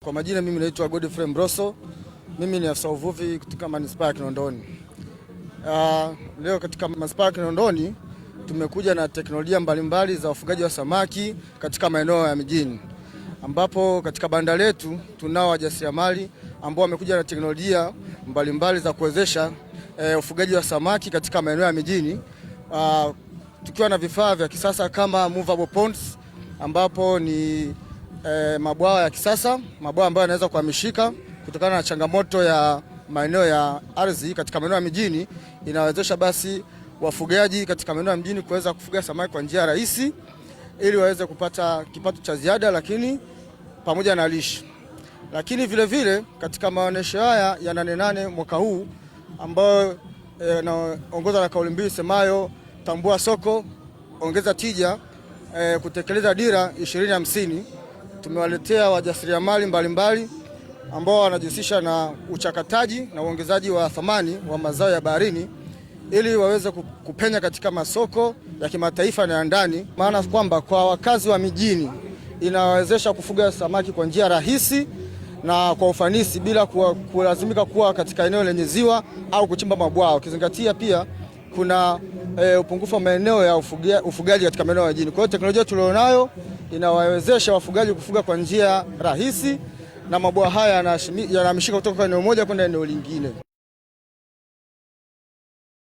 Kwa majina mimi naitwa Godfrey Mbroso. Mimi ni afisa uvuvi katika manispaa ya Kinondoni. Leo katika manispaa ya Kinondoni tumekuja na teknolojia mbalimbali za ufugaji wa samaki katika maeneo ya mijini, ambapo katika banda letu tunao wajasiriamali ambao wamekuja na teknolojia mbalimbali za kuwezesha ufugaji wa samaki katika maeneo ya mijini, tukiwa na vifaa vya kisasa kama movable ponds, ambapo ni mabwawa ya kisasa, mabwawa ambayo yanaweza kuhamishika kutokana na changamoto ya maeneo ya ardhi katika maeneo ya mijini. Inawezesha basi wafugaji katika maeneo ya mjini kuweza kufuga samaki kwa njia rahisi ili waweze kupata kipato cha ziada, lakini pamoja na lishe. Lakini vile vile katika maonesho haya ya 88 mwaka huu ambayo yanaongozwa na kauli mbiu semayo tambua soko, ongeza tija, kutekeleza dira 2050, tumewaletea wajasiriamali mbalimbali ambao wanajihusisha na uchakataji na uongezaji wa thamani wa mazao ya baharini ili waweze kupenya katika masoko ya kimataifa na ya ndani. Maana kwamba kwa wakazi wa mijini inawezesha kufuga samaki kwa njia rahisi na kwa ufanisi bila kulazimika kuwa katika eneo lenye ziwa au kuchimba mabwawa, ukizingatia pia kuna upungufu wa maeneo ya ufugaji katika maeneo ya mjini. Kwa hiyo teknolojia tulionayo inawawezesha wafugaji kufuga kwa njia rahisi na mabwawa haya yanahamishika kutoka eneo moja kwenda eneo lingine.